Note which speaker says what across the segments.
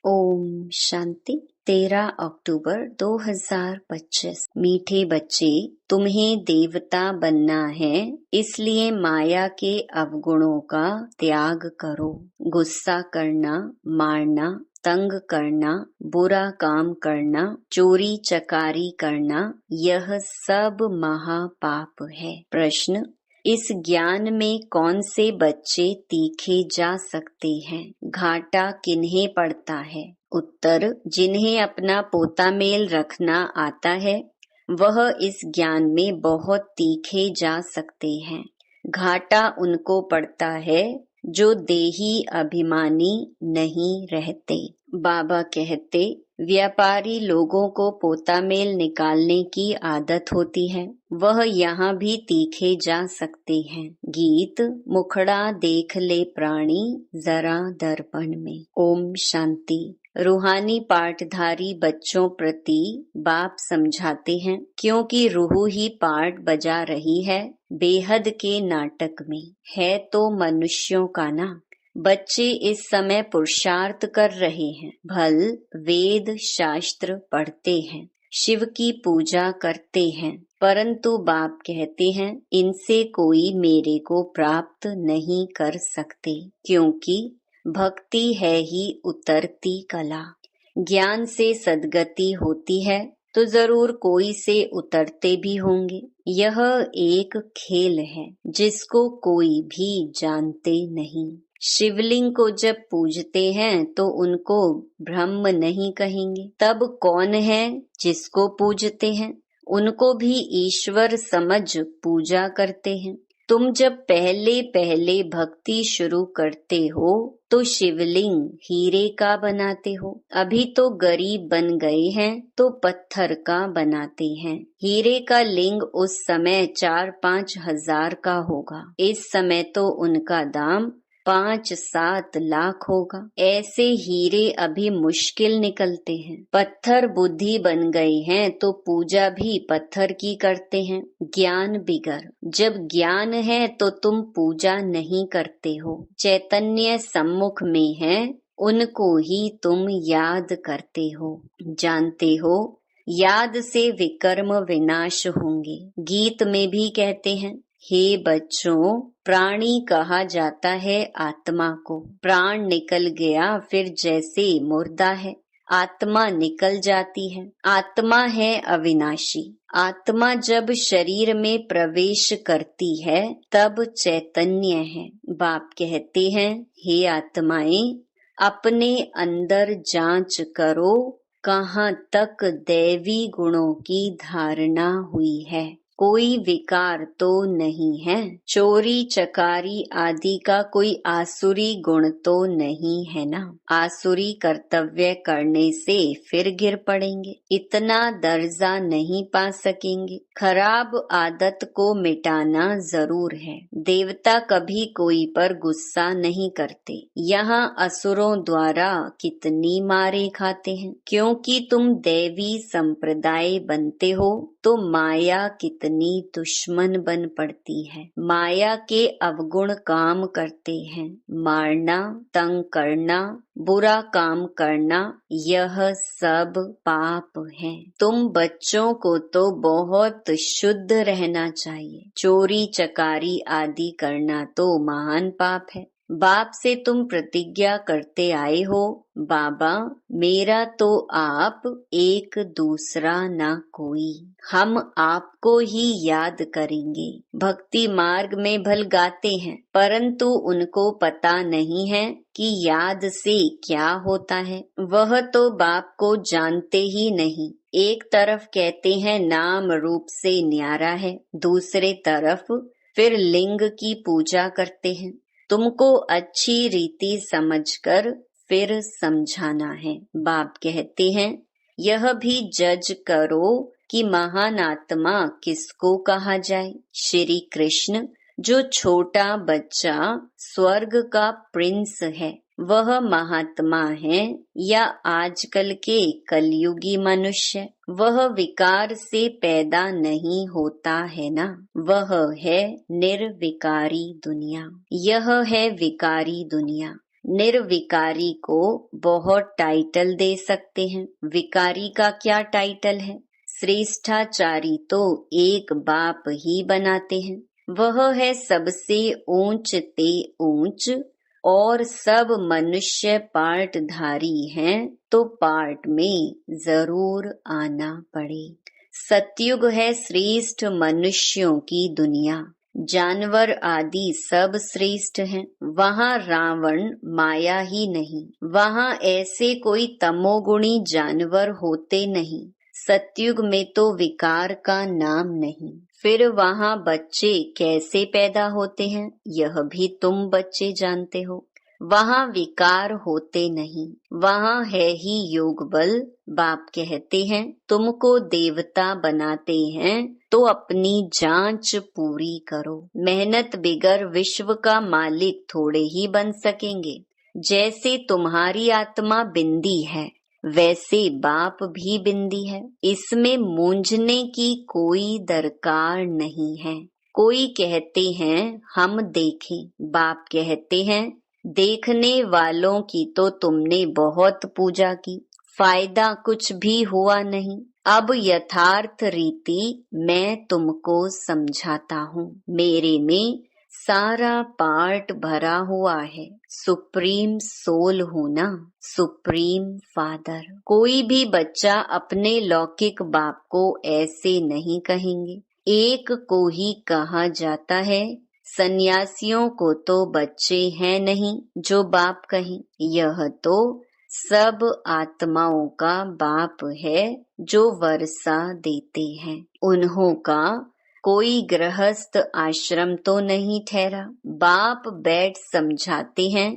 Speaker 1: ओम शांति। 13 अक्टूबर 2025। मीठे बच्चे, तुम्हें देवता बनना है, इसलिए माया के अवगुणों का त्याग करो। गुस्सा करना, मारना, तंग करना, बुरा काम करना, चोरी चकारी करना, यह सब महापाप है। प्रश्न: इस ज्ञान में कौन से बच्चे तीखे जा सकते हैं? घाटा किन्हें पड़ता है? उत्तर: जिन्हें अपना पोता मेल रखना आता है, वह इस ज्ञान में बहुत तीखे जा सकते हैं। घाटा उनको पड़ता है जो देही अभिमानी नहीं रहते। बाबा कहते, व्यापारी लोगों को पोता मेल निकालने की आदत होती है, वह यहाँ भी तीखे जा सकते हैं। गीत: मुखड़ा देख ले प्राणी जरा दर्पण में। ओम शांति। रूहानी पाठधारी बच्चों प्रति बाप समझाते हैं, क्योंकि रूह ही पाठ बजा रही है बेहद के नाटक में। है तो मनुष्यों का ना। बच्चे इस समय पुरुषार्थ कर रहे हैं, भल वेद शास्त्र पढ़ते हैं, शिव की पूजा करते हैं, परंतु बाप कहते हैं इनसे कोई मेरे को प्राप्त नहीं कर सकते, क्योंकि भक्ति है ही उतरती कला। ज्ञान से सद्गति होती है तो जरूर कोई से उतरते भी होंगे। यह एक खेल है जिसको कोई भी जानते नहीं। शिवलिंग को जब पूजते हैं तो उनको ब्रह्म नहीं कहेंगे, तब कौन है जिसको पूजते हैं? उनको भी ईश्वर समझ पूजा करते हैं। तुम जब पहले पहले भक्ति शुरू करते हो तो शिवलिंग हीरे का बनाते हो। अभी तो गरीब बन गए हैं तो पत्थर का बनाते हैं। हीरे का लिंग उस समय 4-5 हजार का होगा, इस समय तो उनका दाम 5-7 लाख होगा। ऐसे हीरे अभी मुश्किल निकलते हैं। पत्थर बुद्धि बन गए हैं तो पूजा भी पत्थर की करते हैं। ज्ञान बिगर, जब ज्ञान है तो तुम पूजा नहीं करते हो। चैतन्य सम्मुख में है, उनको ही तुम याद करते हो। जानते हो याद से विकर्म विनाश होंगे। गीत में भी कहते हैं, हे बच्चों, प्राणी कहा जाता है आत्मा को। प्राण निकल गया फिर जैसे मुर्दा है, आत्मा निकल जाती है। आत्मा है अविनाशी। आत्मा जब शरीर में प्रवेश करती है तब चैतन्य है। बाप कहते हैं, हे आत्माएं, अपने अंदर जांच करो, कहाँ तक दैवी गुणों की धारणा हुई है। कोई विकार तो नहीं है। चोरी चकारी आदि का कोई आसुरी गुण तो नहीं है ना। आसुरी कर्तव्य करने से फिर गिर पड़ेंगे, इतना दर्जा नहीं पा सकेंगे। खराब आदत को मिटाना जरूर है। देवता कभी कोई पर गुस्सा नहीं करते। यहाँ असुरों द्वारा कितनी मारे खाते हैं, क्योंकि तुम दैवी संप्रदाय बनते हो तो माया कितनी दुश्मन बन पड़ती है। माया के अवगुण काम करते हैं। मारना, तंग करना, बुरा काम करना, यह सब पाप है। तुम बच्चों को तो बहुत शुद्ध रहना चाहिए। चोरी चकारी आदि करना तो महान पाप है। बाप से तुम प्रतिज्ञा करते आए हो, बाबा मेरा तो आप, एक दूसरा ना कोई। हम आपको ही याद करेंगे। भक्ति मार्ग में भल गाते हैं, परंतु उनको पता नहीं है कि याद से क्या होता है। वह तो बाप को जानते ही नहीं। एक तरफ कहते हैं नाम रूप से न्यारा है, दूसरे तरफ फिर लिंग की पूजा करते हैं। तुमको अच्छी रीति समझकर फिर समझाना है। बाप कहते हैं, यह भी जज करो कि महान आत्मा किसको कहा जाए। श्री कृष्ण जो छोटा बच्चा स्वर्ग का प्रिंस है, वह महात्मा है या आजकल के कलयुगी मनुष्य? वह विकार से पैदा नहीं होता है ना। वह है निर्विकारी दुनिया, यह है विकारी दुनिया। निर्विकारी को बहुत टाइटल दे सकते हैं। विकारी का क्या टाइटल है? श्रेष्ठाचारी तो एक बाप ही बनाते हैं। वह है सबसे ऊंच ते ऊंच, और सब मनुष्य पार्टधारी हैं तो पार्ट में जरूर आना पड़े। सतयुग है श्रेष्ठ मनुष्यों की दुनिया। जानवर आदि सब श्रेष्ठ हैं। वहाँ रावण माया ही नहीं, वहाँ ऐसे कोई तमोगुणी जानवर होते नहीं। सतयुग में तो विकार का नाम नहीं। फिर वहाँ बच्चे कैसे पैदा होते हैं, यह भी तुम बच्चे जानते हो। वहाँ विकार होते नहीं, वहाँ है ही योग बल। बाप कहते हैं तुमको देवता बनाते हैं तो अपनी जांच पूरी करो। मेहनत बिगर विश्व का मालिक थोड़े ही बन सकेंगे। जैसे तुम्हारी आत्मा बिंदी है, वैसे बाप भी बिंदी है। इसमें मूंझने की कोई दरकार नहीं है। कोई कहते हैं हम देखें, बाप कहते हैं देखने वालों की तो तुमने बहुत पूजा की, फायदा कुछ भी हुआ नहीं। अब यथार्थ रीति मैं तुमको समझाता हूँ। मेरे में सारा पार्ट भरा हुआ है। सुप्रीम सोल हूँ ना, सुप्रीम फादर। कोई भी बच्चा अपने लौकिक बाप को ऐसे नहीं कहेंगे। एक को ही कहा जाता है। सन्यासियों को तो बच्चे हैं नहीं जो बाप कहें। यह तो सब आत्माओं का बाप है जो वर्षा देते हैं। उन्हों का कोई गृहस्थ आश्रम तो नहीं ठहरा। बाप बैठ समझाते हैं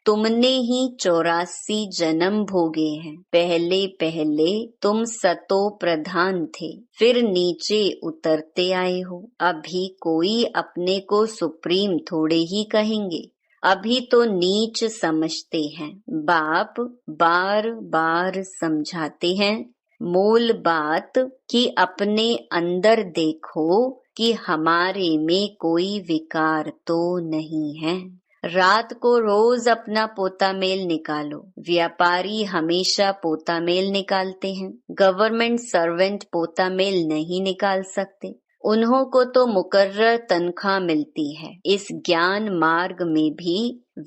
Speaker 1: तुमने ही 84 जन्म भोगे हैं। पहले पहले तुम सतो प्रधान थे, फिर नीचे उतरते आए हो। अभी कोई अपने को सुप्रीम थोड़े ही कहेंगे, अभी तो नीच समझते हैं। बाप बार बार समझाते हैं मूल बात कि अपने अंदर देखो कि हमारे में कोई विकार तो नहीं है। रात को रोज अपना पोता मेल निकालो। व्यापारी हमेशा पोता मेल निकालते हैं। गवर्नमेंट सर्वेंट पोता मेल नहीं निकाल सकते। उन्हों को तो मुकर्रर तनख्वाह मिलती है। इस ज्ञान मार्ग में भी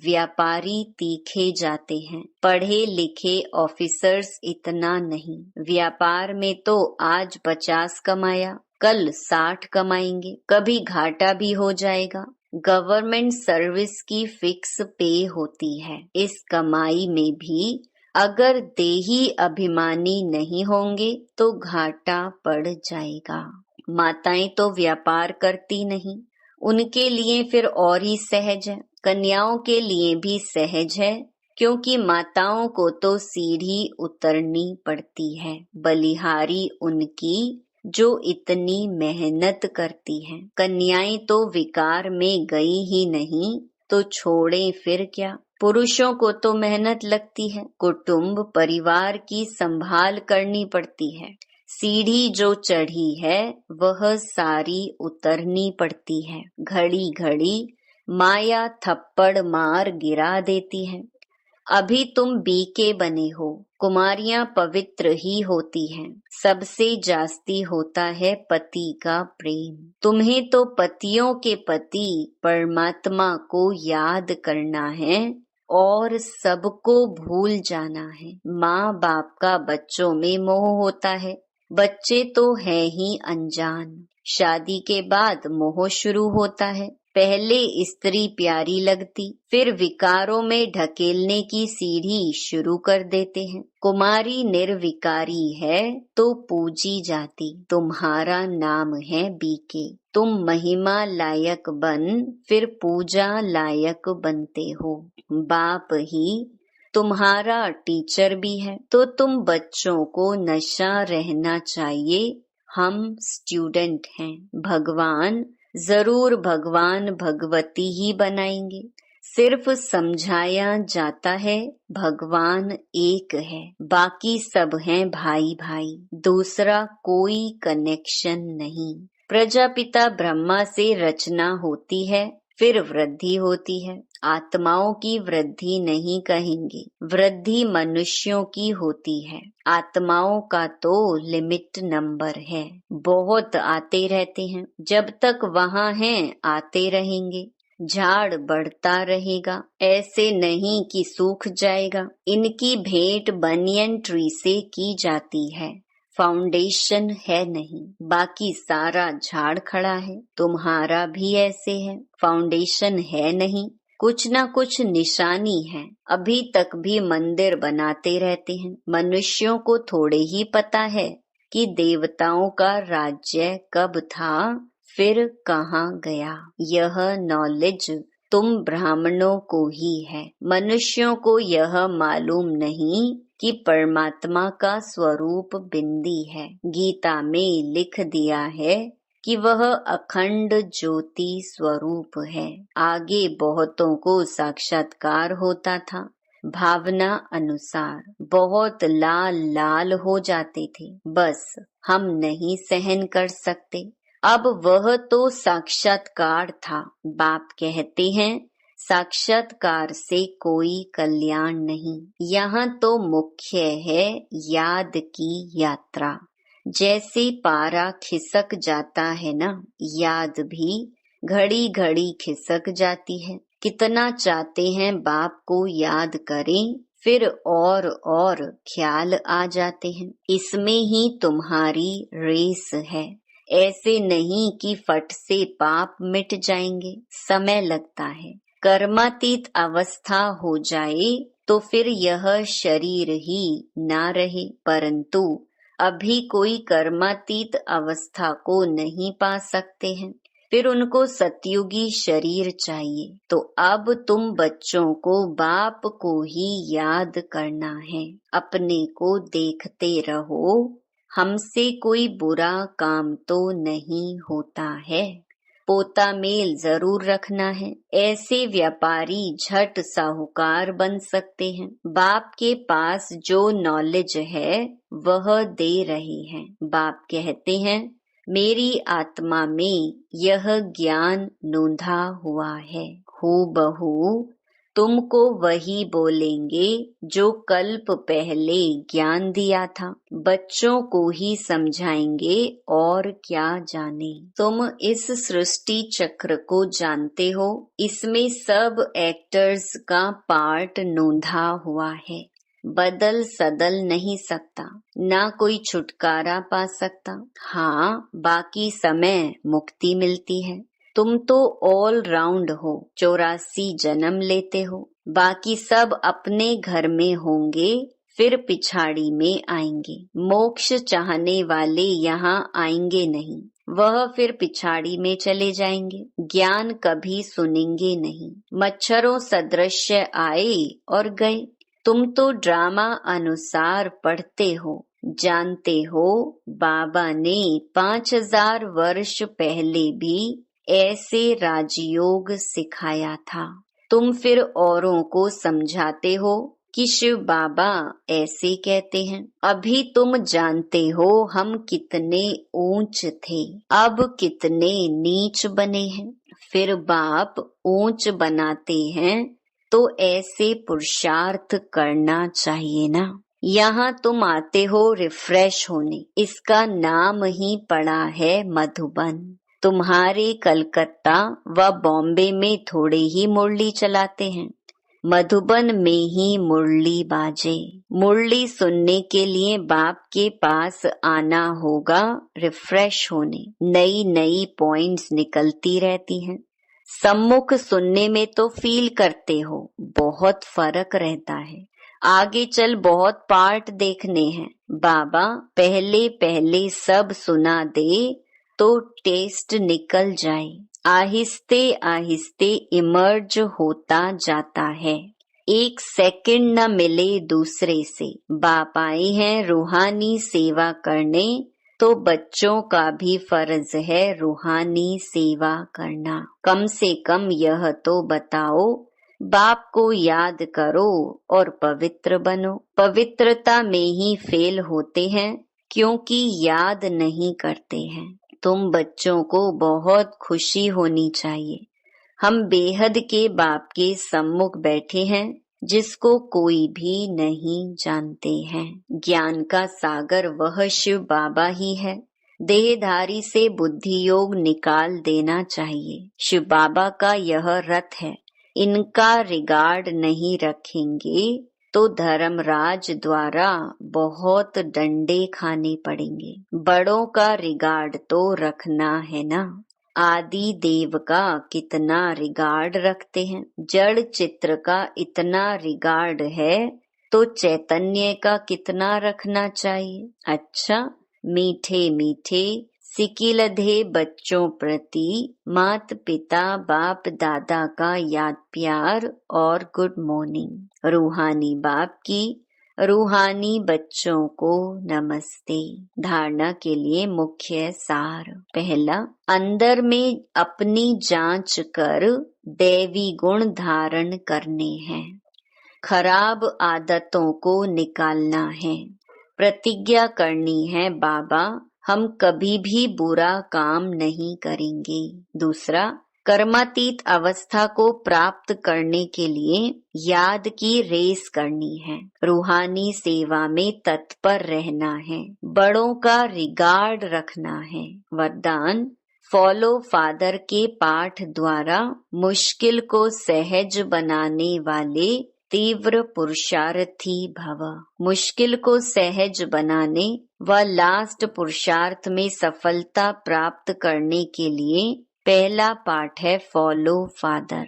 Speaker 1: व्यापारी तीखे जाते हैं। पढ़े लिखे ऑफिसर्स इतना नहीं। व्यापार में तो आज 50 कमाया, कल 60 कमाएंगे, कभी घाटा भी हो जाएगा। गवर्नमेंट सर्विस की फिक्स पे होती है। इस कमाई में भी अगर देही अभिमानी नहीं होंगे तो घाटा पड़ जाएगा। माताएं तो व्यापार करती नहीं, उनके लिए फिर और ही सहज है। कन्याओं के लिए भी सहज है, क्योंकि माताओं को तो सीढ़ी उतरनी पड़ती है। बलिहारी उनकी जो इतनी मेहनत करती हैं। कन्याएं तो विकार में गई ही नहीं तो छोड़ें फिर क्या। पुरुषों को तो मेहनत लगती है। कुटुंब परिवार की संभाल करनी पड़ती है। सीढ़ी जो चढ़ी है वह सारी उतरनी पड़ती है। घड़ी घड़ी माया थप्पड़ मार गिरा देती है। अभी तुम बीके बने हो। कुमारियां पवित्र ही होती हैं। सबसे जास्ती होता है पति का प्रेम। तुम्हें तो पतियों के पति परमात्मा को याद करना है और सबको भूल जाना है। माँ बाप का बच्चों में मोह होता है। बच्चे तो है ही अनजान। शादी के बाद मोह शुरू होता है। पहले स्त्री प्यारी लगती, फिर विकारों में ढकेलने की सीढ़ी शुरू कर देते हैं। कुमारी निर्विकारी है तो पूजी जाती। तुम्हारा नाम है बीके। तुम महिमा लायक बन फिर पूजा लायक बनते हो। बाप ही तुम्हारा टीचर भी है, तो तुम बच्चों को नशा रहना चाहिए। हम स्टूडेंट हैं। भगवान जरूर भगवान भगवती ही बनाएंगे। सिर्फ समझाया जाता है भगवान एक है, बाकी सब हैं भाई भाई। दूसरा कोई कनेक्शन नहीं। प्रजापिता ब्रह्मा से रचना होती है, फिर वृद्धि होती है। आत्माओं की वृद्धि नहीं कहेंगे, वृद्धि मनुष्यों की होती है। आत्माओं का तो लिमिट नंबर है, बहुत आते रहते हैं, जब तक वहाँ हैं आते रहेंगे। झाड़ बढ़ता रहेगा, ऐसे नहीं कि सूख जाएगा। इनकी भेंट बनियन ट्री से की जाती है, फाउंडेशन है नहीं, बाकी सारा झाड़ खड़ा है। तुम्हारा भी ऐसे है, फाउंडेशन है नहीं, कुछ ना कुछ निशानी है। अभी तक भी मंदिर बनाते रहते हैं। मनुष्यों को थोड़े ही पता है कि देवताओं का राज्य कब था, फिर कहाँ गया। यह नॉलेज तुम ब्राह्मणों को ही है। मनुष्यों को यह मालूम नहीं कि परमात्मा का स्वरूप बिंदी है। गीता में लिख दिया है कि वह अखंड ज्योति स्वरूप है। आगे बहुतों को साक्षात्कार होता था, भावना अनुसार बहुत लाल लाल हो जाते थे, बस हम नहीं सहन कर सकते। अब वह तो साक्षात्कार था। बाप कहते हैं साक्षात्कार से कोई कल्याण नहीं, यहाँ तो मुख्य है याद की यात्रा। जैसे पारा खिसक जाता है ना, याद भी घड़ी घड़ी खिसक जाती है। कितना चाहते हैं बाप को याद करें, फिर और ख्याल आ जाते हैं। इसमें ही तुम्हारी रेस है। ऐसे नहीं कि फट से पाप मिट जाएंगे, समय लगता है। कर्मातीत अवस्था हो जाए तो फिर यह शरीर ही ना रहे, परंतु अभी कोई कर्मातीत अवस्था को नहीं पा सकते हैं, फिर उनको सतयुगी शरीर चाहिए। तो अब तुम बच्चों को बाप को ही याद करना है, अपने को देखते रहो, हमसे कोई बुरा काम तो नहीं होता है। पोता मेल जरूर रखना है, ऐसे व्यापारी झट साहूकार बन सकते हैं। बाप के पास जो नॉलेज है वह दे रहे हैं। बाप कहते हैं मेरी आत्मा में यह ज्ञान नूंधा हुआ है, हूबहू तुमको वही बोलेंगे जो कल्प पहले ज्ञान दिया था। बच्चों को ही समझाएंगे और क्या जाने। तुम इस सृष्टि चक्र को जानते हो, इसमें सब एक्टर्स का पार्ट नोंधा हुआ है। बदल सदल नहीं सकता, ना कोई छुटकारा पा सकता। हाँ, बाकी समय मुक्ति मिलती है। तुम तो ऑल राउंड हो, 84 जन्म लेते हो। बाकी सब अपने घर में होंगे, फिर पिछाड़ी में आएंगे। मोक्ष चाहने वाले यहाँ आएंगे नहीं, वह फिर पिछाड़ी में चले जाएंगे। ज्ञान कभी सुनेंगे नहीं। मच्छरों सदृश आए और गए। तुम तो ड्रामा अनुसार पढ़ते हो, जानते हो बाबा ने 5000 वर्ष पहले भी ऐसे राजयोग सिखाया था। तुम फिर औरों को समझाते हो कि शिव बाबा ऐसे कहते हैं। अभी तुम जानते हो हम कितने ऊंच थे, अब कितने नीच बने हैं। फिर बाप ऊंच बनाते हैं तो ऐसे पुरुषार्थ करना चाहिए ना। यहाँ तुम आते हो रिफ्रेश होने, इसका नाम ही पड़ा है मधुबन। तुम्हारे कलकत्ता व बॉम्बे में थोड़े ही मुरली चलाते हैं, मधुबन में ही मुरली बाजे। मुरली सुनने के लिए बाप के पास आना होगा रिफ्रेश होने। नई नई पॉइंट्स निकलती रहती हैं। सम्मुख सुनने में तो फील करते हो, बहुत फर्क रहता है। आगे चल बहुत पार्ट देखने हैं। बाबा पहले पहले सब सुना दे तो टेस्ट निकल जाए। आहिस्ते आहिस्ते इमर्ज होता जाता है। एक सेकंड न मिले दूसरे से। बाप आए हैं रूहानी सेवा करने, तो बच्चों का भी फर्ज है रूहानी सेवा करना। कम से कम यह तो बताओ, बाप को याद करो और पवित्र बनो। पवित्रता में ही फेल होते हैं क्योंकि याद नहीं करते हैं। तुम बच्चों को बहुत खुशी होनी चाहिए। हम बेहद के बाप के सम्मुख बैठे हैं, जिसको कोई भी नहीं जानते हैं। ज्ञान का सागर वह शिव बाबा ही है। देहधारी से बुद्धि योग निकाल देना चाहिए। शिव बाबा का यह रथ है। इनका रिगार्ड नहीं रखेंगे तो धर्मराज द्वारा बहुत डंडे खाने पड़ेंगे। बड़ों का रिगार्ड तो रखना है ना। आदि देव का कितना रिगार्ड रखते हैं। जड़ चित्र का इतना रिगार्ड है तो चैतन्य का कितना रखना चाहिए। अच्छा, मीठे मीठे सिकिलधे बच्चों प्रति मात पिता बाप दादा का याद प्यार और गुड मॉर्निंग। रूहानी बाप की रूहानी बच्चों को नमस्ते। धारणा के लिए मुख्य सार। पहला, अंदर में अपनी जांच कर दैवी गुण धारण करने हैं। खराब आदतों को निकालना है। प्रतिज्ञा करनी है, बाबा हम कभी भी बुरा काम नहीं करेंगे। दूसरा, कर्मातीत अवस्था को प्राप्त करने के लिए याद की रेस करनी है। रूहानी सेवा में तत्पर रहना है। बड़ों का रिगार्ड रखना है। वरदान, फॉलो फादर के पाठ द्वारा मुश्किल को सहज बनाने वाले तीव्र पुरुषार्थी भव। मुश्किल को सहज बनाने व लास्ट पुरुषार्थ में सफलता प्राप्त करने के लिए पहला पाठ है फॉलो फादर।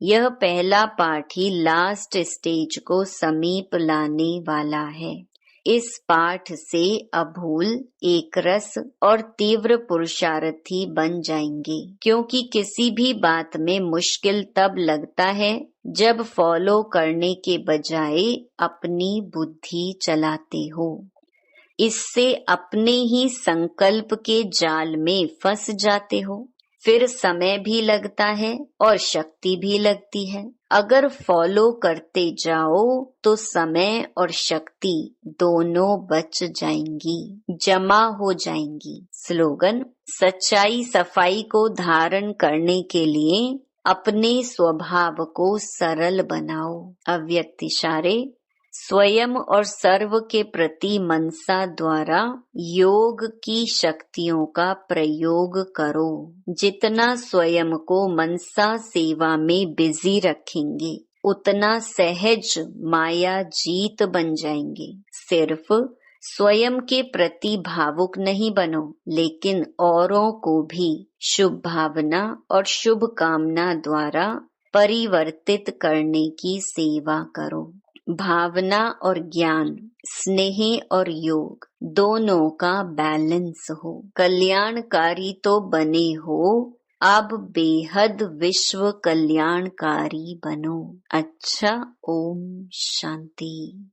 Speaker 1: यह पहला पाठ ही लास्ट स्टेज को समीप लाने वाला है। इस पाठ से अभूल, एकरस और तीव्र पुरुषार्थी बन जाएंगे, क्योंकि किसी भी बात में मुश्किल तब लगता है जब फॉलो करने के बजाय अपनी बुद्धि चलाते हो। इससे अपने ही संकल्प के जाल में फंस जाते हो। फिर समय भी लगता है और शक्ति भी लगती है। अगर फॉलो करते जाओ तो समय और शक्ति दोनों बच जाएंगी, जमा हो जाएंगी। स्लोगन, सच्चाई सफाई को धारण करने के लिए अपने स्वभाव को सरल बनाओ। अव्यक्त इशारे, स्वयं और सर्व के प्रति मनसा द्वारा योग की शक्तियों का प्रयोग करो। जितना स्वयं को मनसा सेवा में बिजी रखेंगे, उतना सहज माया जीत बन जाएंगे। सिर्फ स्वयं के प्रति भावुक नहीं बनो, लेकिन औरों को भी शुभ भावना और शुभ कामना द्वारा परिवर्तित करने की सेवा करो। भावना और ज्ञान, स्नेह और योग दोनों का बैलेंस हो। कल्याणकारी तो बने हो, अब बेहद विश्व कल्याणकारी बनो। अच्छा, ओम शांति।